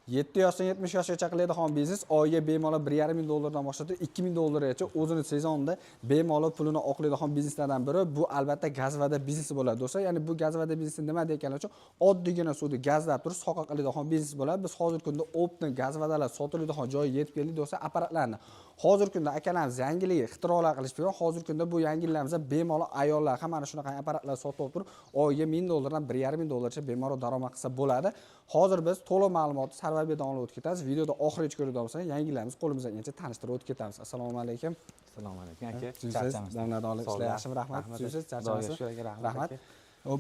7 yoshdan 70 yoshgacha qiladigan biznes oyiga bemalol 1,5 ming dollardan boshlatib 2 ming dollargacha o'zini sezonda bemalol pulini oqlaydigan bizneslardan biri bu albatta gazvada biznesi bo'ladi do'stlar. Ya'ni bu gazvada biznesi nima deganlar uchun oddiygina suvni gazlab turib soqa qiladigan biznes bo'ladi. Biz hozirgi kunda optni gazvadalar sotiladigan joyga yetib keldik do'stlar. Apparatlarni hozirgi kunda akalarimiz yangiligi ixtirolar qilishib bergan. Hozirgi kunda bu yangiliklarimiz bemalol ayollar ham mana shunaqa apparatlar sotib turib oyiga 1000 dollardan 1,5 ming dollargacha bemalol daromad qilsa bo'ladi. Hozir biz to'liq ma'lumotni Sarvarberdan olib o'tib ketamiz. Videoda oxirigacha ko'radigan bo'lsangiz, yangiliklarimiz qo'limizdan kelgancha tanishtirib o'tib ketamiz. Assalomu alaykum. Assalomu alaykum aka. Charchamiz. Damlarda olib ishlar yaxshimi? Rahmat. Siz charchamasiz? Rahmat.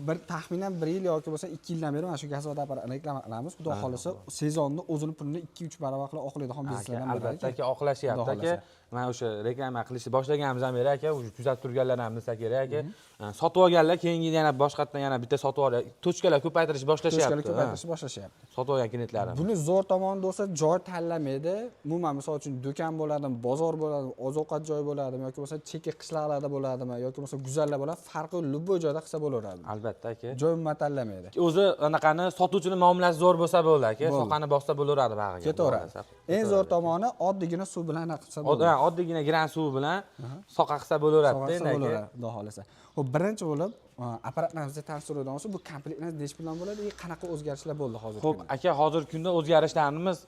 Bir taxminan 1 yil yoki bo'lsa 2 yildan beri mana shu gazvada apparatni reklama qilamiz. Xudo xolisa sezonni o'zini pulini 2-3 barobar qilib oqlaydigan bizneslardan biri. Albatta aka, oqlashyapti aka. Mana o'sha reklama qilishni boshlaganimizdan beri aka, kuzatib turganlar ham bilsa kerak aka. Sotib olganlar, keyingi yana boshqatdan yana bitta sotib olib, tochkalar ko'paytirish boshlashyapti. Tochkalar ko'paytirish boshlashyapti. Sotib olgan klientlarimiz. Buni zo'r tomoni bo'lsa, joy tanlamaydi. Umuman misol uchun do'kon bo'ladimi, bozor bo'ladimi, oziq-ovqat joyi bo'ladimi yoki bo'lsa chekka qishloqlarda bo'ladimi yoki bo'lsa guzarlar bo'ladi, farqi любой joyda qilsa bo'laveradi. Albatta aka. Joy tanlamaydi. O'zi anaqani sotuvchining muomalasi zo'r bo'lsa bo'ladi aka, soqani bossa bo'laveradi bag'iga. Ketaveradi. Eng zo'r tomoni oddiygina suv bilan qilsa bo'ladi. Oddiygina gran suv bilan soqa qilsa bo'laveradi endi aka. Xudo xolasa. Xo'p, birinchi bo'lib apparatlarimizga tanishtiradigan bo'lsa, bu komplektlar necha puldan bo'ladi va qanaqa o'zgarishlar bo'ldi hozir? Xo'p, aka, hozirgi kunda o'zgarishlarimiz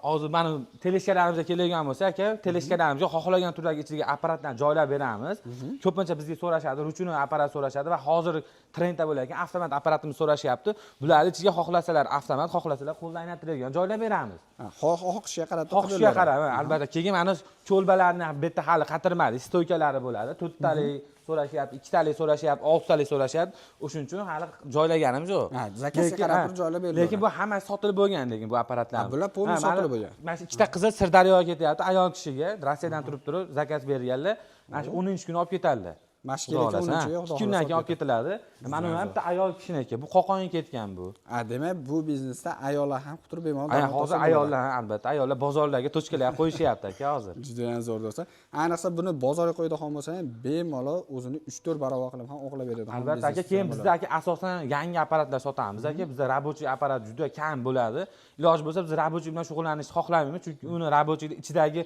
hozir mana teleskalarimizga keladigan bo'lsa, aka, teleskalarimizga xohlagan turdagi ichiga apparatlarni joylab beramiz. Ko'pincha bizga so'rashadi, ruchinoy apparat so'rashadi va hozir trendda bo'layotgan avtomat apparatimizni so'rashyapti. Bularni ichiga xohlasalar avtomat, xohlasalar qo'ldan aylantiradigan joylab beramiz. Xohishga qarab, xohishga qarab, albatta. Keyin mana cho'lbalarni bu yerda hali qatirmadi, stoykalari bo'ladi. 4 talik so'rashyapti, 2 talik so'rashyapti, 6 talik so'rashyapti. O'shuning uchun hali joylaganimiz yo'q. Ha, zakazga qarab turib joylab beriladi. Lekin bu hammasi sotilib bo'lgan, lekin bu apparatlar. Bular to'liq sotilib bo'lgan. Mana shu ikkita qizi Sirdaryoga ketyapti, ayol kishiga Rossiyadan turib zakaz berganlar. Mana shu 10-kuni olib ketadilar. Mashkilga 10-chi yo'q, 2 kundan keyin olib ketiladi. Mana bu ham bitta ayol kishiniki. Bu Qo'qonga ketgan bu. Demak, bu biznesda ayollar ham turib bemalol. Hozir ayollar albatta, ayollar bozorlarga tochkalar qo'yishyapti aka hozir. Juda ham zo'r do'stlar. Ayniqsa buni bozorga qo'yadigan bo'lsa ham bemalol o'zini 3-4 barobar qilib ham oqlab beradi. Albatta aka, keyin bizda aka asosan yangi apparatlar sotamiz aka. Bizda rabochiy apparat juda kam bo'ladi. Iloji bo'lsa biz rabochiy bilan shug'ullanishni xohlamaymiz, chunki uni rabochiyning ichidagi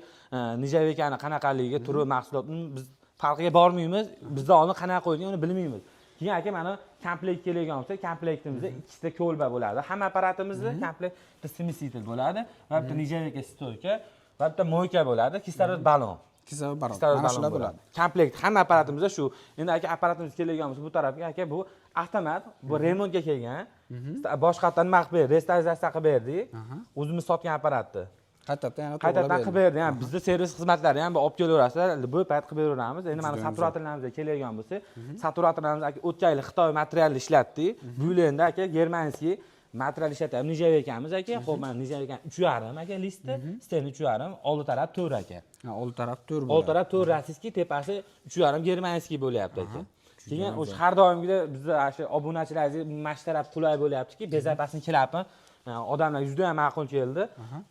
nijavekani qanaqaligi, turi, mahsulotni biz farqiga bormaymiz. Bizda uni qanaqa qo'yilgan uni bilmaymiz. Keyin aka mana komplekt kelgan bo'lsa, komplektimizda ikkita ko'lba bo'ladi. Hamma apparatimizda komplekt bitta smesitel bo'ladi va bitta nijaveka stoyka va bitta moyka bo'ladi, kislorod balon. Kislorod balon. Mana shular bo'ladi. Komplekt hamma apparatimizda shu. Endi aka apparatimiz kelgan bo'lsa, bu tarafga aka bu avtomat, bu remontga kelgan. Boshqatdan nima qilib berdi, restavratsiya qilib berdik. O'zimiz sotgan apparatni. Qaytadan qilib berdi. Ya'ni bizda servis xizmatlari ham olib kelaverasizlar. Bu payt qilib beraveramiz. Endi mana saturatorlarimizga kelgan bo'lsa, saturatorlarimiz aka o'tchayli Xitoy materialni ishlatdik. Bu yil endi aka germanskiy material ishlatyapmiz. Nijavekamiz aka. Xo'p, mana nijavekam 3,5 aka listi, steni 3,5, oldi taraf 4 aka. Oldi taraf 4 bo'ladi. Oldi taraf 4 rossiyskiy, tepasi 3,5 germanskiy bo'lyapti aka. Keyin o'sha har doimgidek bizda shu obunachilaringiz mana shu taraf qulay bo'lyaptiki, bezapasini kelapmi. Odamlar juda ham ma'qul keldi.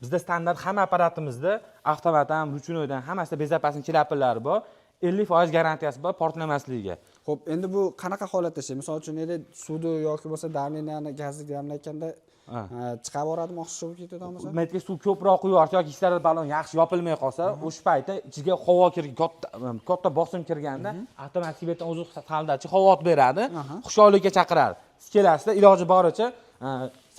Bizda standart hamma apparatimizda avtomat ham, ruchinoydan hammasida bezapasini kelapillari bor. 50% garantiyasi bor portlamasligiga. Xo'p, endi bu qanaqa holatda ishlaydi? Misol uchun suvni yoki bo'lsa davleniyani, gazni damlayotganda chiqib boradimi, oqshib bo'lib ketadigan bo'lsa? Metga suv ko'proq quyarsa yoki kislorod balon yaxshi yopilmay qolsa, o'sha paytda ichiga havo kirgan, katta bosim kirganda avtomatik betdan o'zi saldachi havo beradi, xushyorlikka chaqiradi. Siz kelasizda iloji boricha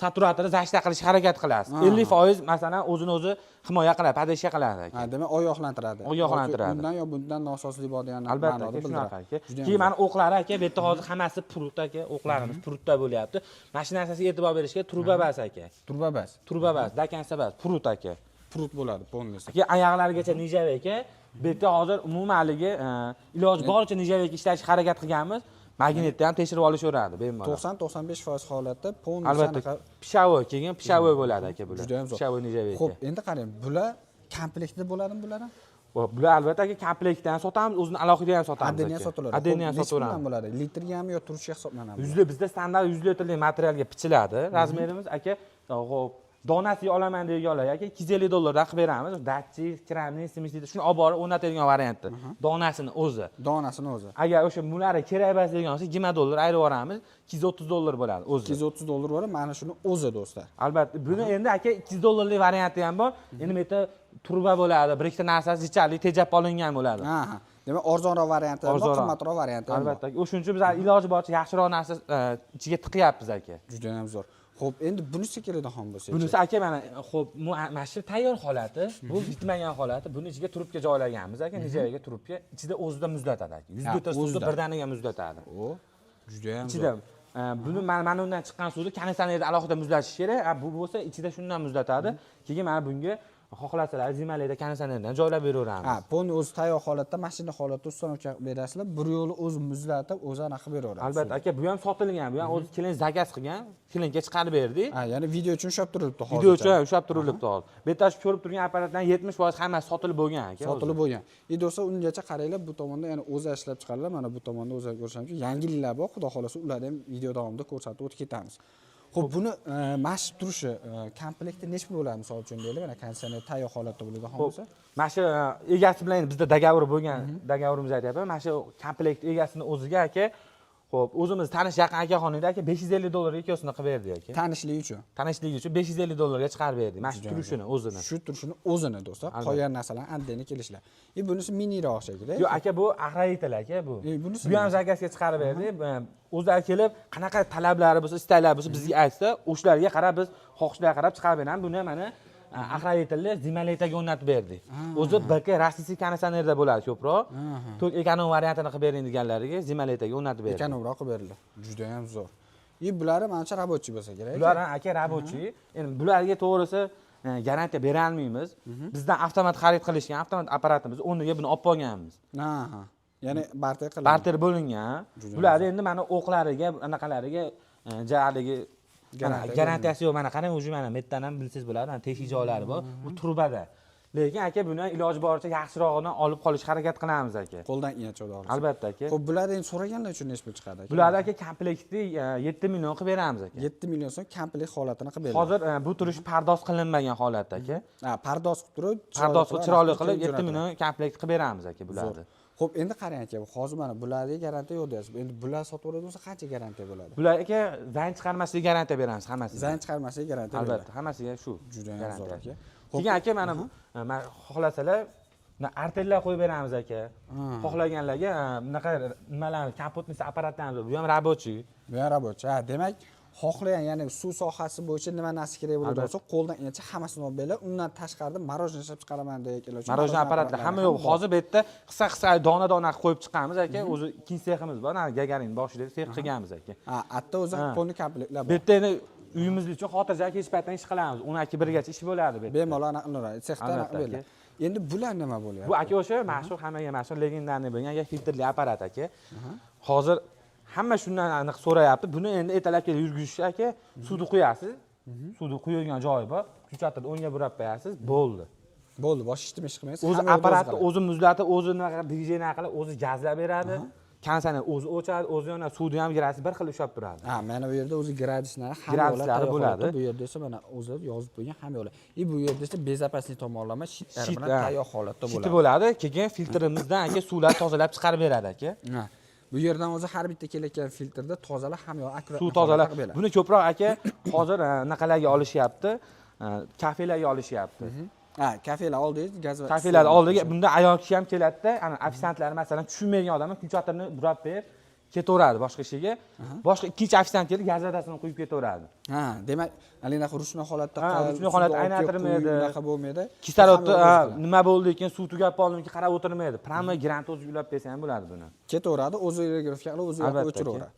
saturatorni zashta qilishga harakat qilasiz. 50% masalan o'zini-o'zi himoya qiladi, padashga qiladi. Demak, oyoqlantiradi. Oyoqlantiradi. Bundan yo bundan nosozlik bor degan ma'noda shunaqa aka. Keyin mana o'qlari aka, bu yerda hozir hammasi purut aka, o'qlarimiz purutda bo'lyapti. Mana shu narsasiga e'tibor berishga turba bas aka. Turba bas. Turba bas, dakansa bas, purut aka. Purut bo'ladi, polnisi. Aka oyoqlarigacha nijaveka. Bu yerda hozir umumanligi iloji boricha nijaveka ishlashga harakat qilganmiz. Magnetni ham tekshirib olishaveradi bemalol. 90-95% holatda albatta pishovoy, keyin pishovoy bo'ladi aka bular. Pishovoy nijaveka. Xo'p, endi qarang, bular komplektda bo'ladimi bular ham? Bular albatta komplektdan sotamiz, o'zini alohida ham sotamiz. Adeniya sotiladi. Adeniya sotiladi. Nima bo'ladi? Litrga ham yo turishga hisoblanadi. Bizda standart 100 litrli materialga pichiladi. Razmerimiz aka, xo'p, donasiga olaman deganlar yoki 250 dollardan qilib beramiz. Datchik, keramik, simistli shuni olib borib o'rnatadigan variantda. Donasini o'zi. Donasini o'zi. Agar o'sha bunlari kerak emas degan bo'lsa 20 dollar ayirib yuboramiz. 230 dollar bo'ladi o'zi. 230 dollar bo'ladi. Mana shuni o'zi do'stlar. Albatta, buni endi aka 200 dollarlik varianti ham bor. Endi bu yerda turba bo'ladi, bir ikkita narsasi jicharlik tejab olingan bo'ladi. Ha. Demak, arzonroq varianti ham bor, qimmatroq varianti ham bor. Albatta, o'shuning uchun biz iloji boricha yaxshiroq narsa ichiga tiqyapmiz aka. Juda ham zo'r. Xo'p, endi bunisi keladigan bo'lsa. Bunisi aka mana xo'p, mana shu tayyor holati, bu bitmagan holati. Buni ichiga trubka joylaganmiz aka, nijaga trubka, ichida o'zida muzlatadi aka. 100 litr suvni birdaniga muzlatadi. O, juda ham ichida buni mana undan chiqqan suvni konditsionerda alohida muzlatish kerak. Bu bo'lsa ichida shundan muzlatadi. Keyin mana bunga xohlasalar zimalayda konditsionerdan joylab beraveramiz. Ha, ponni o'zi tayyor holatda, mashina holatda uстановка berasizlar, bir yo'li o'zi muzlatib, o'zi anaqa qilib beraveradi. Albatta aka, bu ham sotilgan, bu ham o'zi kelin zakaz qilgan, kelinga chiqarib berdik. Ha, ya'ni video uchun ushlab turilibdi hozir. Video uchun ushlab turilibdi hozir. Bu yerda ko'rib turgan apparatdan 70% hammasi sotilib bo'lgan aka. Sotilib bo'lgan. Do'stlar, ungacha qaranglar, bu tomonda yana o'zi ishlab chiqariladi. Mana bu tomonda o'zi ko'rshamchi, yangiliklar bor, xudo xolasa ularni ham video davomida ko'rsatib o'tib ketamiz. Xo'p, buni mashq turishi komplekti nechta bo'ladi, misol uchun deylik, mana konditsioner tayyor holatda bo'ladigan bo'lsa. Mana shu egasi bilan bizda dogovor bo'lgan, dogovorimiz aytyapman. Mana shu komplekt egasini o'ziga aka, xo'p, o'zimiz tanish yaqin akaxonida aka 550 dollarga ikkosini qilib berdik aka. Tanishlik uchun. Tanishlik uchun 550 dollarga chiqarib berdik. Mana shu turishini o'zini. Shu turishini o'zini do'stlar, qolgan narsalarni andeni kelishlar. Bunisi miniroq shekilli. Yo'q aka, bu ag'rayitlar aka bu. Bunisi Bu ham zakazga chiqarib berdik. O'zlari kelib, qanaqa talablari bo'lsa, istaklari bo'lsa bizga aytsa, o'shalarga qarab biz xohishlarga qarab chiqarib beramiz. Buni mana ag'rayitlar zimaletaga o'rnatib berdik. O'zi BK rossiyskiy konditsionerda bo'ladi ko'proq. Tok ekonom variantini qilib bering deganlariga zimaletaga o'rnatib berdik. Ekonomroq qilib berildi. Juda ham zo'r. Bular manimcha рабочий bo'lsa kerak. Bular aka рабочий. Endi bularga to'g'risi garantiya bera olmaymiz. Bizdan avtomat xarid qilishgan, avtomat apparatimiz o'rniga buni olib qolganmiz. Ha. Ya'ni barter qilingan. Barter bo'lingan. Bular endi mana o'qlariga, anaqalariga jarligi garantiyasi yo'q. Mana qarang, o'zi mana metdan ham bilsangiz bo'ladi, mana teshik joylari bor. Bu turbada. Lekin aka buni iloji boricha yaxshirog'ini olib qolish harakat qilamiz aka. Qo'ldan kelgancha o'g'risi. Albatta aka. Xo'p, bularni endi so'raganlar uchun nechta pul chiqadi aka? Bularni aka komplektni 7 million qilib beramiz aka. 7 million so'm komplekt holatini qilib beramiz. Hozir bu turish pardoz qilinmagan holatda aka. Ha, pardoz qilib turib, pardoz chiroyli qilib 7 million komplekt qilib beramiz aka bularni. Xo'p, endi qarang aka, hozir mana bularga garantiya yo'q deyapsiz. Endi bular sotib oladigan bo'lsa qancha garantiya bo'ladi? Bular aka zayn chiqarmasligiga garantiya beramiz hammasiga. Zayn chiqarmasligiga garantiya beramiz. Albatta, hammasiga shu. Juda ham zo'r aka. Keyin aka mana xohlasalar artellar qo'yib beramiz aka. Xohlaganlarga bunaqa nimalar kapotnisi apparatlarimiz bu ham рабочий. Bu ham рабочий. Ha, demak, xohlagan, ya'ni suv sohasi bo'yicha nima narsa kerak bo'ladi bo'lsa, qo'ldan kelgancha hammasini olib berlar. Undan tashqarida marojniy ishlab chiqaraman degan kelayotgan. Marojniy apparatlar hamma yo'q. Hozir bu yerda qisqa dona-dona qilib qo'yib chiqamiz aka. O'zi ikkinchi seximiz bor. Mana Gagarin boshida sex qilganmiz aka. Ha, atta o'zi ponni komplektlar bor. Bu yerda endi uyimiz uchun xotirjam kech paytdan ish qilamiz. 12:1gacha ish bo'ladi bu yerda. Bemalol anaqa qilaveradi. Sexda anaqa beradi. Endi bular nima bo'lyapti? Bu aka o'sha mashhur, hammaga mashhur legendarniy bo'lgan filtrli apparat aka. Hozir hamma shundan aniq so'rayapti. Buni endi ertalabga yurgizish aka, suvni quyasiz. Suvni quyilgan joyi bor. Kuchatirib o'ngga burab qo'yasiz, bo'ldi. Bo'ldi, bosh hech qilmaysiz. O'zi apparatni o'zi muzlatib, o'zi nima dvijeniya qilib, o'zi gazlab beradi. Konditsioner o'zi o'chadi, o'zi yana suvni ham gradus bir xil ushlab turadi. Ha, mana bu yerda o'zi graduslari hamma bo'ladi. Bu yerda esa mana o'zi yozib qo'ygan hamma bo'ladi. Bu yerda esa bezopaslik tomonlama shitlar bilan tayyor holatda bo'ladi. Shit bo'ladi. Keyin filtrimizdan aka suvlar tozalab chiqarib beradi aka. Ha. Bu yerdan o'zi har bitta kelayotgan filtrda tozalab hamma yoq akkurat suv tozalab. Buni ko'proq aka hozir naqalarga olishyapti, kafelarga olishyapti. Ha, kafelar oldingiz, gaz va kafelar oldiga bunda ayol kishi ham keladi-da, ana ofitsiantlar masalan tushunmaydigan odam kunchatirni burab berib ketaveradi boshqa ishiga. Boshqa ikkinchi ofitsiant kelib gaz vadasini quyib ketaveradi. Ha, demak, alina ruchnoy holatda ruchnoy holatda aylantirmaydi. Unaqa bo'lmaydi. Kislorodni nima bo'ldi ekan, suv tugab qoldimki qarab o'tirmaydi. Prama grant o'zi ulab bersa ham bo'ladi buni. Ketaveradi, o'zi regulatsiya qilib, o'zi o'chiraveradi.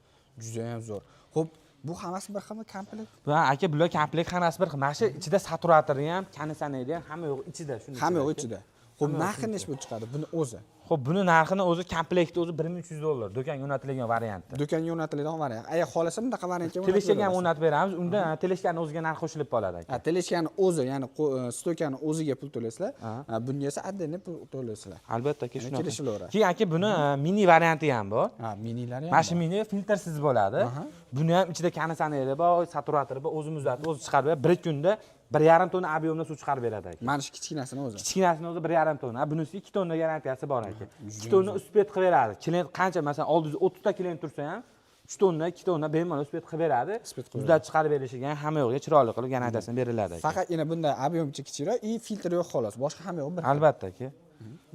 Juda ham zo'r. Xo'p, bu hammasi bir xil komplekt? Ha, aka, bular komplekt hammasi bir xil. Mana shu ichida saturatori ham, konditsioneri ham hamma yo'q ichida, shuni. Hamma yo'q ichida. Xo'p, narxi necha bo'lib chiqadi buni o'zi? Xo'p, buni narxini o'zi komplekti o'zi 1300 dollar, do'konga o'rnatilgan variantda. Do'konga o'rnatilgan variant. Agar xohlasa bunaqa variantga teleshkaga ham o'rnatib beramiz. Unda teleshkani o'ziga narx qo'shilib qoladi aka. Ha, teleshkani o'zi, ya'ni stokani o'ziga pul to'laysizlar. Bunga esa отдельно pul to'laysizlar. Albatta, shunaqa. Kelishilaveradi. Keyin aka buni mini varianti ham bor. Ha, minilari ham. Mana shu mini filtrsiz bo'ladi. Buni ham ichida konditsioneri bor, saturatori bor, o'zi muzlatib, o'zi chiqarib beradi. Bir kunda 1,5 tonna объемda suv chiqarib beradi aka. Mana shu kichkinasini o'zi. Kichkinasini o'zi 1,5 tonna, bunisi 2 tonna garantiyasi bor aka. 2 tonna uspet qilib beradi. Klient qancha, masalan, oldingizda 30 ta klient tursa ham 3 tonna, 2 tonna bemalol uspet qilib beradi. Muzlatib chiqarib berishiga hamma yo'g'iga chiroyli qilib garantiyasini beriladi aka. Faqat yana bunda объемchi kichikroq и filtr yo'q xolos. Boshqa hamma yo'q bir. Albatta aka.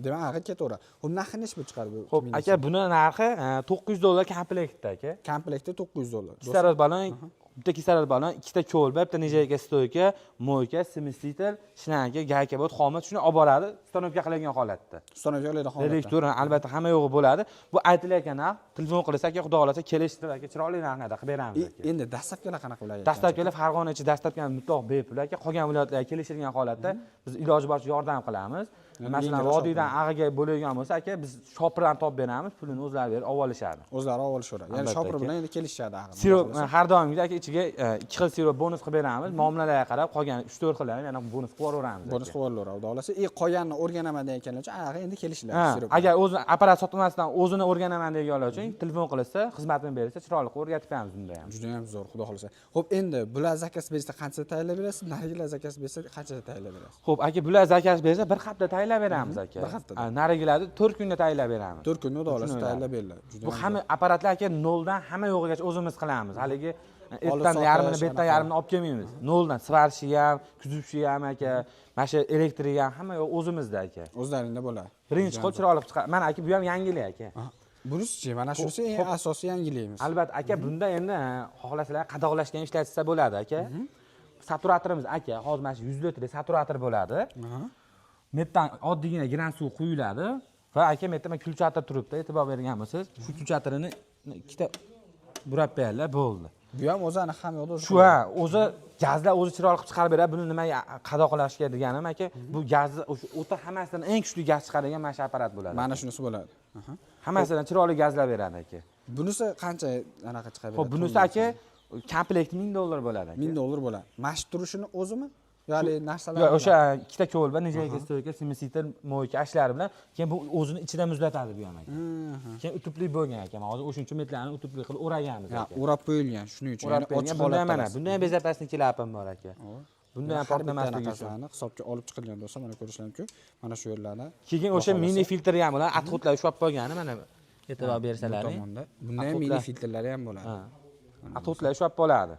Demak, aql ketaveradi. Xo'p, narxi nechta chiqadi bu? Xo'p, aka, buni narxi $900 komplektda aka. Komplektda $900. Kislorod balon, bitta kislorod balon, ikkita ko'lba, bitta nejayka stoyka, moyka, simisitel, shlanka, gayka bo'lib, xomat shuni olib boradi, stanovka qiladigan holatda. Stanovka qiladigan holatda. Direktor albatta hamma yo'g'i bo'ladi. Bu aytilayotgan narx, telefon qilsa aka, xudo xolasa kelishtirib aka, chiroyli narxlarda qilib beramiz aka. Endi dastlabkilar qanaqa bo'ladi? Dastlabkilar Farg'ona ichi dastlabkilar mutlaq bepul aka, qolgan viloyatlarga kelishtirgan holatda biz iloji boricha yordam qilamiz. Masalan, vodiydan ag'iga bo'ladigan bo'lsa aka, biz shopirdan topib beramiz, pulini o'zlari berib olishadi. O'zlari olishadi. Ya'ni shopir bilan endi kelishadi ag'ir. Sirop har doimgidek aka ichiga 2 xil sirop bonus qilib beramiz. Muomalalarga qarab qolgan 3-4 xillarni yana bonus qilib yuboramiz. Bonus qilib yuboradi, xudo xolasa. Qolganini o'rganaman deganlar uchun ag'ir endi kelishiladi sirop. Agar o'zi apparat sotmasdan o'zini o'rganaman deganlar uchun telefon qilsa, xizmatini bersa, chiroyli qilib o'rgatib beramiz bunda ham. Juda ham zo'r, xudo xolasa. Xo'p, endi bular zakaz bersa qanchada tayyorlab berasiz? Narigilar zakaz bersa qanchada tayyorlab berasiz? Xo'p, aka, bular zakaz bersa bir hafta tayyorlab beramiz aka. Bir haftada. Narigilarni 4 kunda tayyorlab beramiz. 4 kunda xudo xolasa tayyorlab beriladi. Bu hamma apparatlar aka noldan hamma yo'g'igacha o'zimiz qilamiz. Haligi ertan yarmini, betdan yarmini olib kelmaymiz. Noldan svarishi ham, kuzishi ham aka, mana shu elektri ham hamma yo'q o'zimizda aka. O'zlaringda bo'ladi. Birinchi qo'l chiroyli qilib chiqar. Mana aka, bu ham yangilik aka. Bunisi mana shunisi eng asosiy yangiligimiz. Albatta aka, bunda endi xohlasalar qadoqlashga ishlatsa bo'ladi aka. Saturatorimiz aka, hozir mana shu 100 litrli saturator bo'ladi. Metdan oddiygina gran suv quyiladi va aka metda men kulchator turibdi, e'tibor bergan bo'lsangiz, shu kulchatorini ikkita burab berlar, bo'ldi. Bu ham o'zini hamma yo'qda shu o'zi gazlar o'zi chiroyli qilib chiqarib beradi. Buni nimaga qadoqlashga deganim aka, bu gazni o'sha o'ta hammasidan eng kuchli gaz chiqaradigan mana shu apparat bo'ladi. Mana shunisi bo'ladi. Hammasidan chiroyli gazlar beradi aka. Bunisi qancha anaqa chiqarib beradi? Xo'p, bunisi aka komplekt $1000 bo'ladi aka. $1000 bo'ladi. Mashq turishini o'zimi? Ya'ni narsalar. Yo'q, o'sha ikkita ko'lba, nejayka stoyka, simisitel, moyka ashlari bilan keyin bu o'zini ichida muzlatadi bu ham aka. Keyin utubli bo'lgan aka. Men hozir o'shuncha metlarni utubli qilib o'raganmiz aka. O'rab qo'yilgan, shuning uchun. Ya'ni ochiq holatda mana. Bunda ham bezapasni kelapim bor aka. Bunda ham portlamasligi uchun hisobga olib chiqilgan bo'lsa, mana ko'rishingiz mumkin. Mana shu yerlarda. Keyin o'sha mini filtrli ham bo'ladi, atxotlar ushlab qo'ygani mana e'tibor bersalaring. Bunda ham mini filtrlari ham bo'ladi. Atxotlar ushlab qoladi.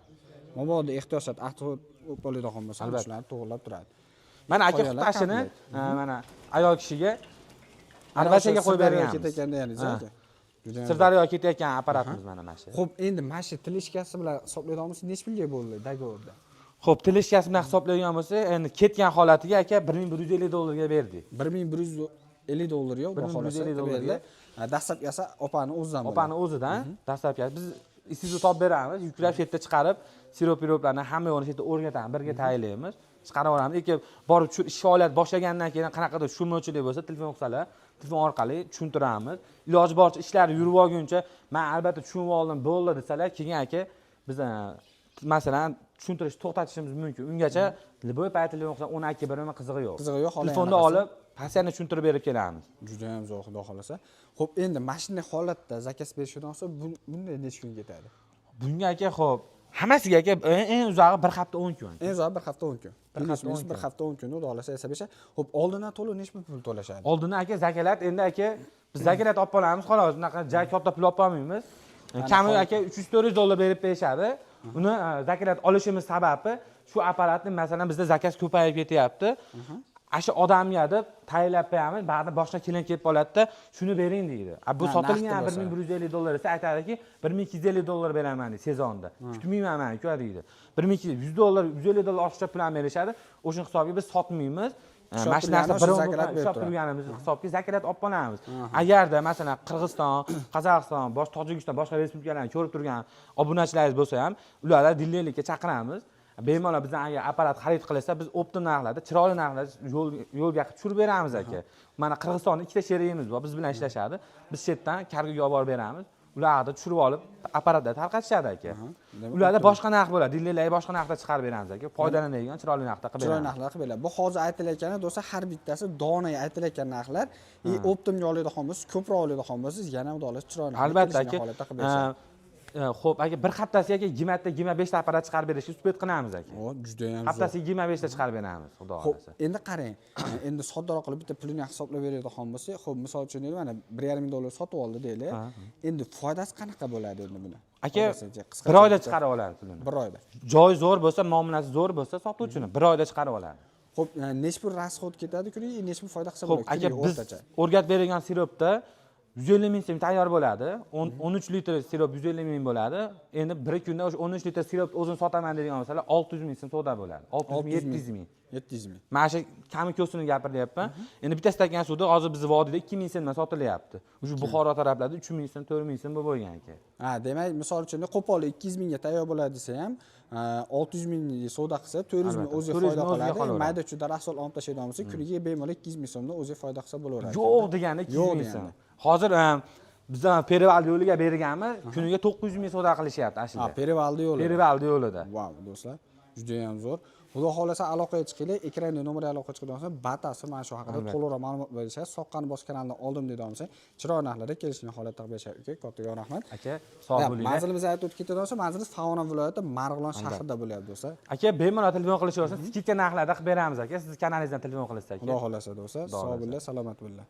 Mabodo ehtiyojat atxot bo'ladigan bo'lsa, shularni to'g'rilab turadi. Mana aka qutashini mana ayol kishiga arvachaga qo'yib berganmiz. Ketayotganda ya'ni aka. Sirdaryo ketayotgan apparatimiz mana shu. Xo'p, endi mana shu tilishkasi bilan hisoblaydiganmiz necha pulga bo'ldi dogovorda? Xo'p, tilishkasi bilan hisoblaydigan bo'lsa, endi ketgan holatiga aka $1150 ga berdik. $1150 yo'q, $1150 dastlabkasi opani o'zidan bo'ladi. Opani o'zidan dastlabkasi biz Isuzu topib beramiz, yuklab shu yerda chiqarib, sirop-piroplarni hamma yo'qni shu yerda o'rgatamiz, birga tayyorlaymiz. Chiqarib olamiz. Lekin borib ish faoliyat boshlagandan keyin qanaqadir tushunmovchilik bo'lsa, telefon qilsalar, telefon orqali tushuntiramiz. Iloji boricha ishlar yurib olguncha, men albatta tushunib oldim, bo'ldi desalar, keyin aka biz masalan tushuntirish to'xtatishimiz mumkin. Ungacha liboy payti telefon qilsa 10 aka birimi qizig'i yo'q. Qizig'i yo'q, telefonda olib, pasiyani tushuntirib berib kelamiz. Juda ham zo'r, xudo xolasa. Xo'p, endi mashina holatda zakaz berishdan so'ng bunday necha kun ketadi? Bunga aka xo'p, hammasiga aka eng uzog'i 1 hafta 10 kun. Eng uzog'i 1 hafta 10 kun. 1 hafta 10 kun, xudo xolasa hisoblasa. Xo'p, oldindan to'lov necha pul to'lashadi? Oldindan aka zakalat, endi aka biz zakalat olib qolamiz, xolos. Bunaqa joy katta pul olib qolmaymiz. Kami aka $300-400 berib berishadi. Uni zakalat olishimiz sababi shu apparatni masalan bizda zakaz ko'payib ketyapti. Asha odamga deb tayyorlab qo'yamiz, ba'da boshqa klient kelib qoladi-da, shuni bering deydi. Bu sotilgan $1150 esa aytadiki, $1250 beraman deydi sezonda. Kutmayman men-ku deydi. $1200, $150 ortiqcha pul ham berishadi. O'sha hisobga biz sotmaymiz. Mashinasi bir ushlab turganimiz hisobga zakalat olib qolamiz. Agarda masalan Qirg'iziston, Qozog'iston, boshqa Tojikiston, boshqa respublikalarni ko'rib turgan obunachilaringiz bo'lsa ham, ularni dillaylikka chaqiramiz. Bemalol bizdan agar apparat xarid qilsa, biz optim narxlarda, chiroyli narxlarda yo'lga tushirib beramiz aka. Mana Qirg'izistonda ikkita sherigimiz bor, biz bilan ishlashadi. Biz shu yerdan kargoga olib borib beramiz. Ularni tushirib olib, apparatda tarqatishadi aka. Ularda boshqa narx bo'ladi, dillaylar boshqa narxda chiqarib beramiz aka. Foydalanadigan chiroyli narxda qilib beramiz. Chiroyli narxlar qilib beramiz. Bu hozir aytilayotgani do'stlar, har bittasi donaga aytilayotgan narxlar. Optimga oladigan bo'lsangiz, ko'proq oladigan bo'lsangiz, yana xudolar chiroyli narxda albatta aka. xo'p, aka bir haftasiga 20 ta 25 ta apparat chiqarib berishga suhbat qilamiz aka. O, juda ham zo'r. Haftasiga 25 ta chiqarib beramiz, xudo Xo'p, xolasa. endi qarang, endi soddaroq qilib bitta pulini hisoblab beradigan bo'lsak, xo'p, misol uchun deylik, mana 1,5 ming dollar sotib oldi deylik. Endi foydasi qanaqa bo'ladi endi buni? Aka, Foydasi qisqacha bir oyda chiqarib oladi pulini. bir oyda. Joy zo'r bo'lsa, muomalasi zo'r bo'lsa, sotuvchini bir oyda chiqarib oladi. Xo'p, necha pul rasxod ketadi kuniga, necha pul foyda qilsa Xo'p, bo'ladi aka, kuniga biz o'rtacha? o'rgatib bergan sirupda 150 ming so'm tayyor bo'ladi. 13 litr sirup 150 ming bo'ladi. Endi bir kunda o'sha 13 litr sirup o'zini sotaman degan bo'lsalar 600 ming so'm savdo bo'ladi. 600 ming 700 ming. 700 ming. Mana shu kami ko'sini gapiryapman. Endi bitta stakan suvda hozir bizning vodiyda 2000 so'mdan sotilyapti. O'sha Buxoro taraflarda 3000 so'm, 4000 so'm bo'lib bo'lgan ekan. Ha, demak, misol uchun qo'pol 200 mingga tayyor bo'ladi desa ham, 600 ming savdo qilsa 400 ming o'ziga foyda qiladi. Mayda chuda rasol olib tashlaydigan bo'lsa, kuniga bemalol 200 ming so'mdan o'ziga foyda qilsa bo'laveradi. Yo'q deganda 200 ming so'm. Hozir bizdan Perival yo'liga berganmi, kuniga 900 ming savdo qilishyapti ashida. Ha, Perivaldi yo'li. Perival yo'lida. Vau, do'stlar, juda ham zo'r. Xudo xolasa aloqaga chiqinglar, ekranda nomerga aloqa chiqadigan bo'lsa, batafsil mana shu haqida to'liqroq ma'lumot berishadi. Soqqani bosh kanaldan oldim deydigan bo'lsa, chiroyli narxlarda kelishgan holatda berishadi. Aka, katta rahmat. Aka, sog' bo'ling. Manzilimizni aytib o'tib ketadigan bo'lsa, manzilimiz Farg'ona viloyati Marg'ilon shahrida bo'lyapti do'stlar. Aka, bemalol telefon qilishsa, skidka narxlarda qilib beramiz aka. Siz kanalingizdan telefon qilasiz aka. Xudo xolasa do'stlar, sog' bo'linglar, salomat bo'linglar.